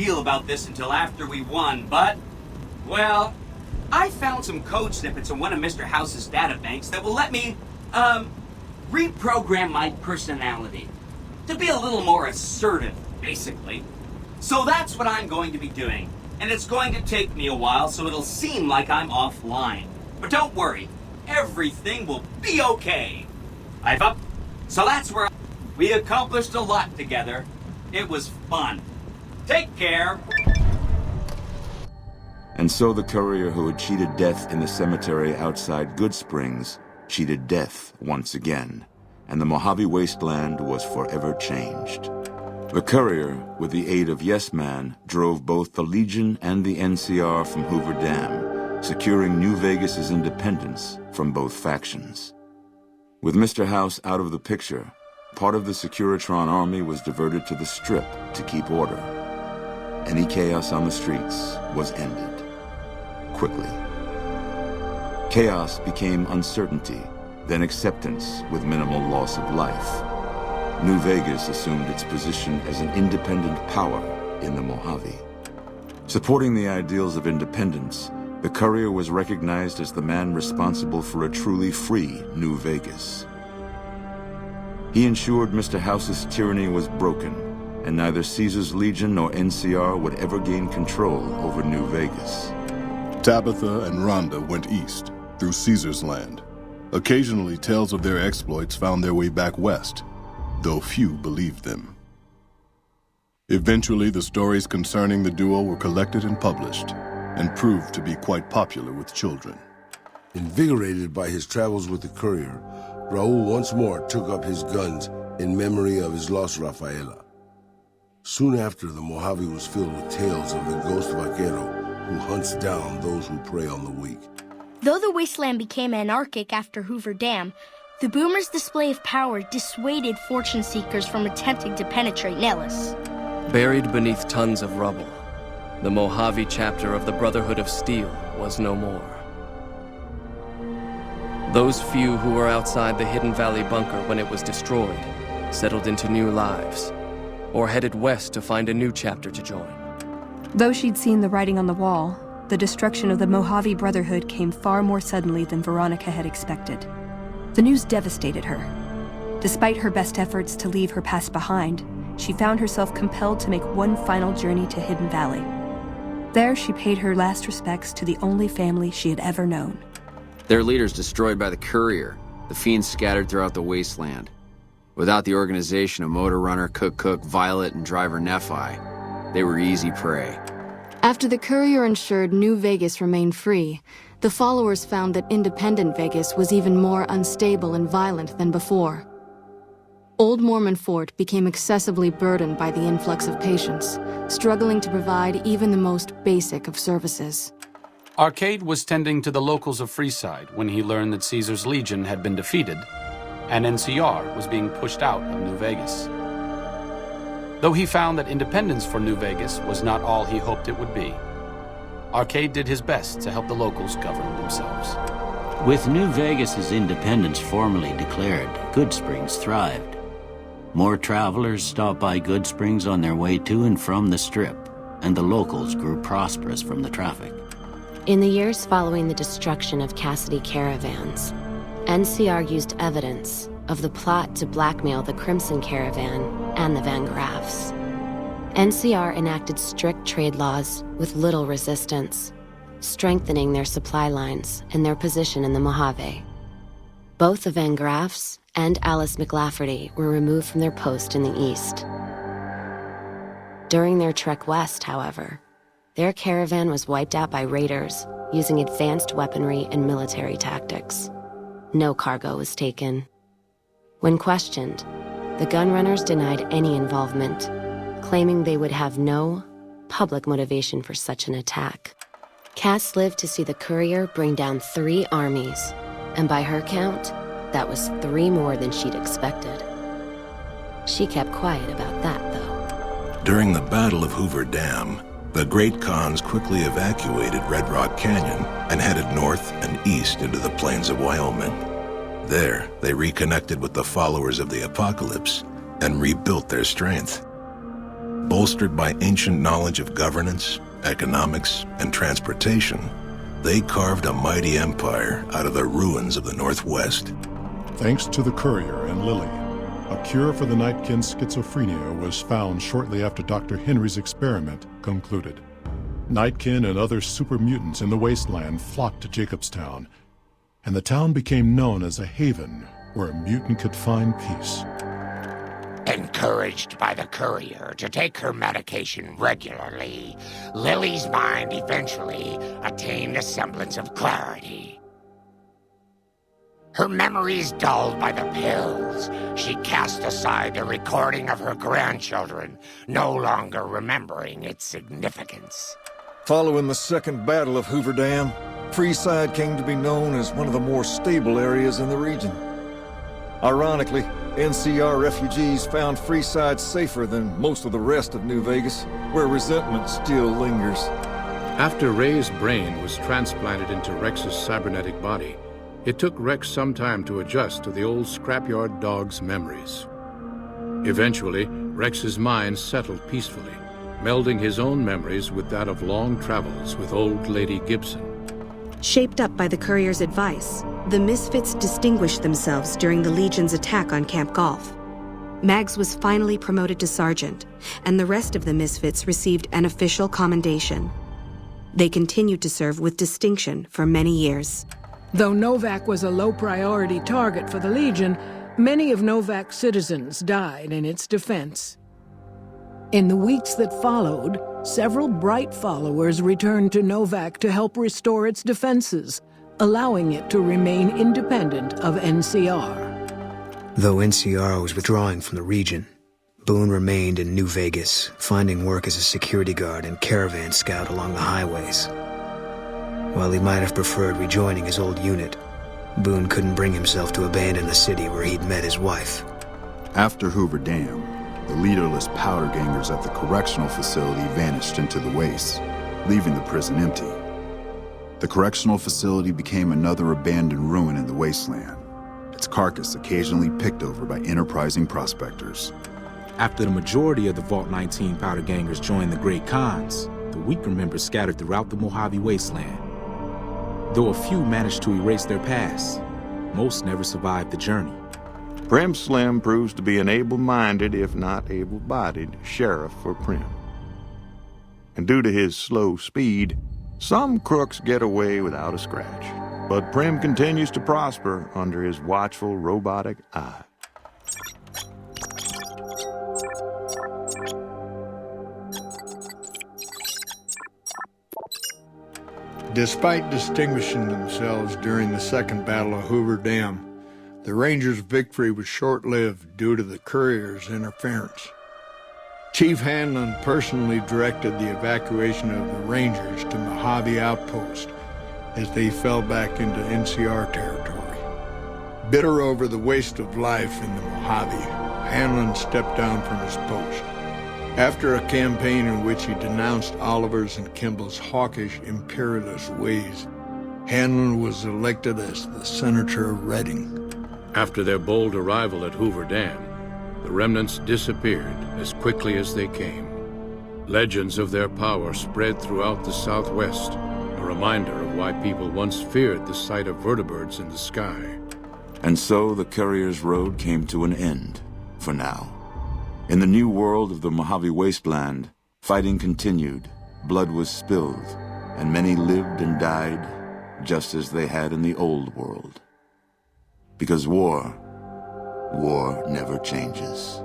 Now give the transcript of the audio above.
deal about this until after we won, but, well, I found some code snippets in one of Mr. House's databanks that will let me, reprogram my personality to be a little more assertive, basically. So that's what I'm going to be doing, and it's going to take me a while, so it'll seem like I'm offline. But don't worry, everything will be okay. I've up, so that's where we accomplished a lot together. It was fun. Take care. And so the courier who had cheated death in the cemetery outside Good Springs cheated death once again, and the Mojave wasteland was forever changed. The courier, with the aid of Yes Man, drove both the Legion and the NCR from Hoover Dam, securing New Vegas's independence from both factions. With Mr. House out of the picture, part of the Securitron army was diverted to the Strip to keep order. Any chaos on the streets was ended. Quickly. Chaos became uncertainty, then acceptance with minimal loss of life. New Vegas assumed its position as an independent power in the Mojave. Supporting the ideals of independence, the courier was recognized as the man responsible for a truly free New Vegas. He ensured Mr. House's tyranny was broken, and neither Caesar's Legion nor NCR would ever gain control over New Vegas. Tabitha and Rhonda went east, through Caesar's land. Occasionally, tales of their exploits found their way back west, though few believed them. Eventually, the stories concerning the duo were collected and published, and proved to be quite popular with children. Invigorated by his travels with the courier, Raul once more took up his guns in memory of his lost Rafaela. Soon after, the Mojave was filled with tales of the ghost vaquero who hunts down those who prey on the weak. Though the wasteland became anarchic after Hoover Dam, the Boomers' display of power dissuaded fortune seekers from attempting to penetrate Nellis. Buried beneath tons of rubble, the Mojave chapter of the Brotherhood of Steel was no more. Those few who were outside the Hidden Valley bunker when it was destroyed settled into new lives, or headed west to find a new chapter to join. Though she'd seen the writing on the wall, the destruction of the Mojave Brotherhood came far more suddenly than Veronica had expected. The news devastated her. Despite her best efforts to leave her past behind, she found herself compelled to make one final journey to Hidden Valley. There, she paid her last respects to the only family she had ever known. Their leaders destroyed by the courier, the fiends scattered throughout the wasteland. Without the organization of Motor Runner, Cook, Violet, and Driver Nephi, they were easy prey. After the courier ensured New Vegas remained free, the followers found that independent Vegas was even more unstable and violent than before. Old Mormon Fort became excessively burdened by the influx of patients, struggling to provide even the most basic of services. Arcade was tending to the locals of Freeside when he learned that Caesar's Legion had been defeated, and NCR was being pushed out of New Vegas. Though he found that independence for New Vegas was not all he hoped it would be, Arcade did his best to help the locals govern themselves. With New Vegas's independence formally declared, Good Springs thrived. More travelers stopped by Good Springs on their way to and from the Strip, and the locals grew prosperous from the traffic. In the years following the destruction of Cassidy caravans, NCR used evidence of the plot to blackmail the Crimson Caravan and the Van Graffs. NCR enacted strict trade laws with little resistance, strengthening their supply lines and their position in the Mojave. Both the Van Graffs and Alice McLafferty were removed from their post in the east. During their trek west, however, their caravan was wiped out by raiders using advanced weaponry and military tactics. No cargo was taken. When questioned, the gunrunners denied any involvement, claiming they would have no public motivation for such an attack. Cass lived to see the courier bring down 3 armies, and by her count, that was 3 more than she'd expected. She kept quiet about that, though. During the Battle of Hoover Dam, the Great Khans quickly evacuated Red Rock Canyon and headed north and east into the plains of Wyoming. There, they reconnected with the followers of the Apocalypse and rebuilt their strength. Bolstered by ancient knowledge of governance, economics, and transportation, they carved a mighty empire out of the ruins of the Northwest. Thanks to the courier and Lily, a cure for the Nightkin's schizophrenia was found shortly after Dr. Henry's experiment concluded. Nightkin and other super mutants in the wasteland flocked to Jacobstown, and the town became known as a haven where a mutant could find peace. Encouraged by the courier to take her medication regularly, Lily's mind eventually attained a semblance of clarity. Her memories dulled by the pills, she cast aside the recording of her grandchildren, no longer remembering its significance. Following the Second Battle of Hoover Dam, Freeside came to be known as one of the more stable areas in the region. Ironically, NCR refugees found Freeside safer than most of the rest of New Vegas, where resentment still lingers. After Ray's brain was transplanted into Rex's cybernetic body, it took Rex some time to adjust to the old scrapyard dog's memories. Eventually, Rex's mind settled peacefully, melding his own memories with that of long travels with old Lady Gibson. Shaped up by the courier's advice, the Misfits distinguished themselves during the Legion's attack on Camp Golf. Mags was finally promoted to sergeant, and the rest of the Misfits received an official commendation. They continued to serve with distinction for many years. Though Novak was a low-priority target for the Legion, many of Novak's citizens died in its defense. In the weeks that followed, several bright followers returned to Novak to help restore its defenses, allowing it to remain independent of NCR. Though NCR was withdrawing from the region, Boone remained in New Vegas, finding work as a security guard and caravan scout along the highways. While he might have preferred rejoining his old unit, Boone couldn't bring himself to abandon the city where he'd met his wife. After Hoover Dam, the leaderless powder gangers at the correctional facility vanished into the wastes, leaving the prison empty. The correctional facility became another abandoned ruin in the wasteland, its carcass occasionally picked over by enterprising prospectors. After the majority of the Vault 19 powder gangers joined the Great Khans, the weaker members scattered throughout the Mojave wasteland. Though a few managed to erase their past, most never survived the journey. Prim Slim proves to be an able-minded, if not able-bodied, sheriff for Prim. And due to his slow speed, some crooks get away without a scratch. But Prim continues to prosper under his watchful, robotic eye. Despite distinguishing themselves during the Second Battle of Hoover Dam, the Rangers' victory was short-lived due to the courier's interference. Chief Hanlon personally directed the evacuation of the Rangers to Mojave Outpost as they fell back into NCR territory. Bitter over the waste of life in the Mojave, Hanlon stepped down from his post. After a campaign in which he denounced Oliver's and Kimball's hawkish, imperialist ways, Hanlon was elected as the Senator of Reading. After their bold arrival at Hoover Dam, the remnants disappeared as quickly as they came. Legends of their power spread throughout the Southwest, a reminder of why people once feared the sight of vertibirds in the sky. And so the courier's road came to an end, for now. In the new world of the Mojave Wasteland, fighting continued, blood was spilled, and many lived and died just as they had in the old world. Because war never changes.